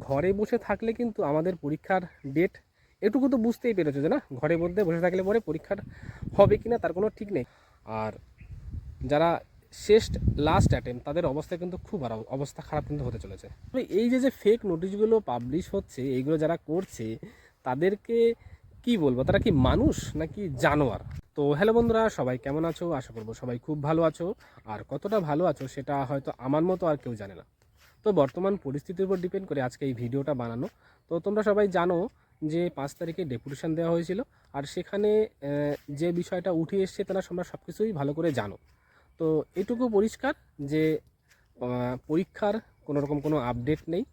ঘরে বসে থাকলে কিন্তু আমাদের পরীক্ষার ডেট এটুকু তো বুঝতেই পেরেছো যে না, ঘরের মধ্যে বসে থাকলে পরে পরীক্ষার হবে কি না তার কোনো ঠিক নেই। আর যারা শেষ লাস্ট অ্যাটেম্প তাদের অবস্থা কিন্তু খুব অবস্থা খারাপ কিন্তু হতে চলেছে। তবে এই যে ফেক নোটিশগুলো পাবলিশ হচ্ছে, এইগুলো যারা করছে তাদেরকে কি বলবো, তারা কি মানুষ নাকি জানোয়ার? তো হ্যালো বন্ধুরা, সবাই কেমন আছো? আশা করবো সবাই খুব ভালো আছো। আর কতটা ভালো আছো সেটা হয়তো আমার মতো আর কেউ জানে না। তো বর্তমান পরিস্থিতির উপর ডিপেন্ড করে আজকে এই ভিডিওটা বানানো। তো তোমরা সবাই জানো যে 5 তারিখে ডেপুটেশন দেওয়া হয়েছিল, আর সেখানে যে বিষয়টা উঠে এসছে তোমরা সব কিছুই ভালো করে জানো। তো এটুকু পরিষ্কার যে পরীক্ষার কোনো রকম কোনো আপডেট নেই।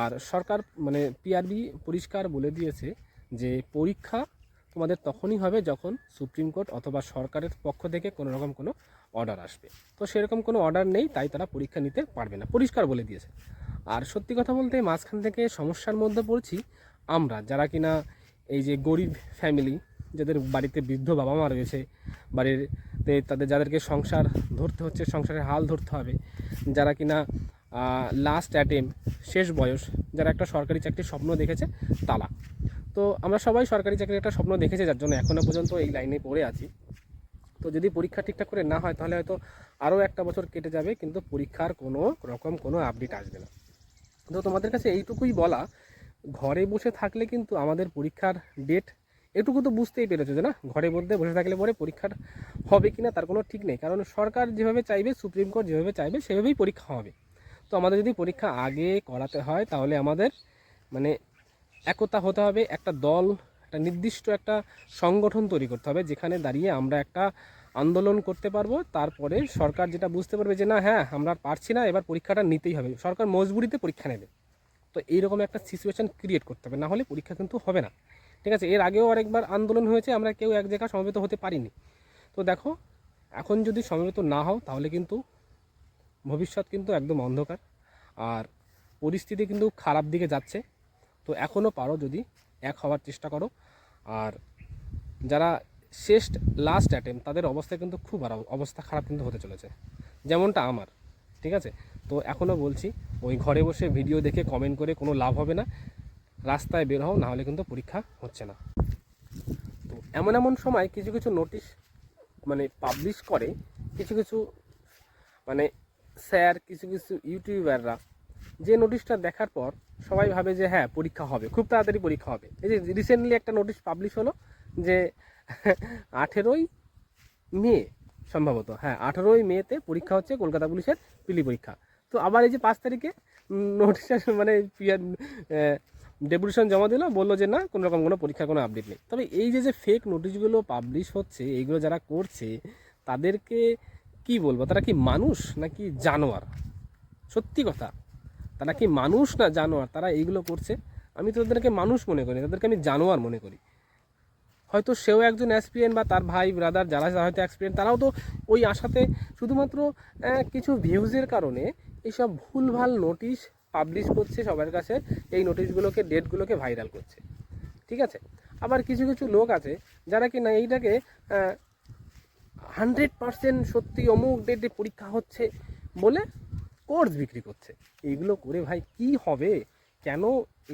আর সরকার মানে পিআরবি পরিষ্কার বলে দিয়েছে যে পরীক্ষা তোমাদের তখনই হবে যখন সুপ্রিম কোর্ট অথবা সরকারের পক্ষ থেকে কোনো রকম কোনো অর্ডার আসবে। তো সেরকম কোনো অর্ডার নেই, তাই তারা পরীক্ষা নিতে পারবে না, পরিষ্কার বলে দিয়েছে। আর সত্যি কথা বলতে মাঝখান থেকে সমস্যার মধ্যে পড়ছি আমরা, যারা কিনা এই যে গরিব ফ্যামিলি, যাদের বাড়িতে বৃদ্ধ বাবা মা রয়েছে, বাড়িতে তাদের যাদেরকে সংসার ধরতে হচ্ছে, সংসারের হাল ধরতে হবে, যারা কিনা লাস্ট অ্যাটেম্প, শেষ বয়স, যারা একটা সরকারি চাকরির স্বপ্ন দেখেছে তারা। তো আমরা সবাই সরকারি চাকরির একটা স্বপ্ন দেখেছি, যার জন্য এখনও পর্যন্ত এই লাইনে পড়ে আছি। তো যদি পরীক্ষা ঠিকঠাক করে না হয় তাহলে হয়তো আরও একটা বছর কেটে যাবে, কিন্তু পরীক্ষার কোনো রকম কোনো আপডেট আসবে না। তো তোমাদের কাছে এইটুকুই বলা, ঘরে বসে থাকলে কিন্তু আমাদের পরীক্ষার ডেট এটুকু তো বুঝতেই পেরেছো যে না, ঘরের মধ্যে বসে থাকলে পরে পরীক্ষার হবে কি না তার কোনো ঠিক নেই। কারণ সরকার যেভাবে চাইবে, সুপ্রিম কোর্ট যেভাবে চাইবে সেভাবেই পরীক্ষা হবে। তো আমাদের যদি পরীক্ষা আগে করাতে হয় তাহলে আমাদের মানে একতা হতে হবে, একটা দল, একটা নির্দিষ্ট একটা সংগঠন তৈরি করতে হবে, যেখানে দাঁড়িয়ে আমরা একটা আন্দোলন করতে পারবো। তারপরে সরকার যেটা বুঝতে পারবে যে না, হ্যাঁ আমরা পারছি না, এবার পরীক্ষাটা নিতেই হবে, সরকার মজবুরিতে পরীক্ষা নেবে। তো এইরকম একটা সিচুয়েশান ক্রিয়েট করতে হবে, না হলে পরীক্ষা কিন্তু হবে না। ঠিক আছে, এর আগেও আরেকবার আন্দোলন হয়েছে, আমরা কেউ এক জায়গায় সমবেত হতে পারিনি। তো দেখো, এখন যদি সমবেত না হও তাহলে কিন্তু ভবিষ্যৎ কিন্তু একদম অন্ধকার, আর পরিস্থিতি কিন্তু খারাপ দিকে যাচ্ছে। তো এখনও পারো যদি এক হওয়ার চেষ্টা করো। আর যারা শেষ লাস্ট অ্যাটেম্প তাদের অবস্থা কিন্তু খুব অবস্থা খারাপ কিন্তু হতে চলেছে, যেমনটা আমার। ঠিক আছে, তো এখনও বলছি, ওই ঘরে বসে ভিডিও দেখে কমেন্ট করে কোনো লাভ হবে না, রাস্তায় বের হও, নাহলে কিন্তু পরীক্ষা হচ্ছে না। তো এমন এমন সময় কিছু কিছু নোটিশ মানে পাবলিশ করে কিছু কিছু মানে স্যার, কিছু কিছু ইউটিউবাররা, যে নোটিশটা দেখার পর সবাই ভাবে যে হ্যাঁ পরীক্ষা হবে, খুব তাড়াতাড়ি পরীক্ষা হবে। এই যে রিসেন্টলি একটা নোটিশ পাবলিশ হলো যে 18ই মে সম্ভবত, হ্যাঁ 18ই মেতে পরীক্ষা হচ্ছে কলকাতা পুলিশের পিলি পরীক্ষা। তো আবার এই যে 5 তারিখে নোটিশ মানে ডেপুটেশন জমা দিল, বললো যে না, কোনো রকম কোনো পরীক্ষার কোনো আপডেট নেই। তবে এই যে ফেক নোটিশগুলো পাবলিশ হচ্ছে, এইগুলো যারা করছে তাদেরকে কি বলবো, তারা কি মানুষ নাকি জানোয়ার? সত্যি কথা, তারা কি মানুষ না জানোয়ার? তারা এইগুলো করছে। আমি তো তাদেরকে মানুষ মনে করি, তাদেরকে আমি জানোয়ার মনে করি। হয়তো সেও একজন অ্যাসপিরেন্ট, বা তার ভাই ব্রাদার যারা হয়তো অ্যাসপিরেন্ট, তারাও তো ওই আশাতে শুধুমাত্র কিছু ভিউজের কারণে এইসব ভুলভাল নোটিশ পাবলিশ করছে সবার কাছে, এই নোটিশগুলোকে, ডেটগুলোকে ভাইরাল করছে। ঠিক আছে, আবার কিছু কিছু লোক আছে যারা কি না এইটাকে 100% সত্যি অমুক ডেটে পরীক্ষা হচ্ছে বলে কোর্স বিক্রি করছে। এইগুলো করে ভাই কি হবে? কেন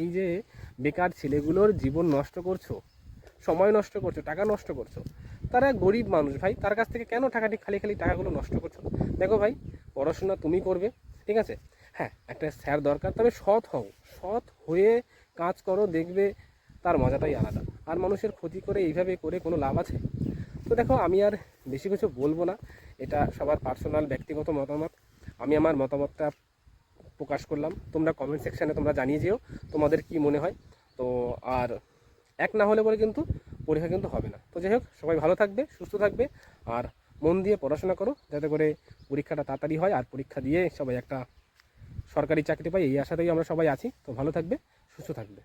এই যে বেকার ছেলেগুলোর জীবন নষ্ট করছো, সময় নষ্ট করছো, টাকা নষ্ট করছো? তারা গরিব মানুষ ভাই, তার কাছ থেকে কেন টাকাটি খালি খালি টাকাগুলো নষ্ট করছো? দেখো ভাই, পড়াশোনা তুমি করবে, ঠিক আছে, হ্যাঁ একটা স্যার দরকার, তবে সৎ হও, সৎ হয়ে কাজ করো, দেখবে তার মজাটাই আলাদা। আর মানুষের ক্ষতি করে এইভাবে করে কোনো লাভ আছে? তো দেখো, আমি আর বেশি কিছু বলবো না, এটা সবার পার্সোনাল ব্যক্তিগত মতামত। আমি আমার মতামতটা প্রকাশ করলাম, তোমরা কমেন্ট সেকশানে তোমরা জানিয়ে যেও তোমাদের কি মনে হয়। তো আর এক না হলে পরে কিন্তু পরীক্ষা কিন্তু হবে না। তো যাই হোক, সবাই ভালো থাকবে, সুস্থ থাকবে, আর মন দিয়ে পড়াশোনা করো, যাতে করে পরীক্ষাটা তাড়াতাড়ি হয়, আর পরীক্ষা দিয়ে সবাই একটা সরকারি চাকরি পাই, এই আশাতেই আমরা সবাই আছি। তো ভালো থাকবে, সুস্থ থাকবে।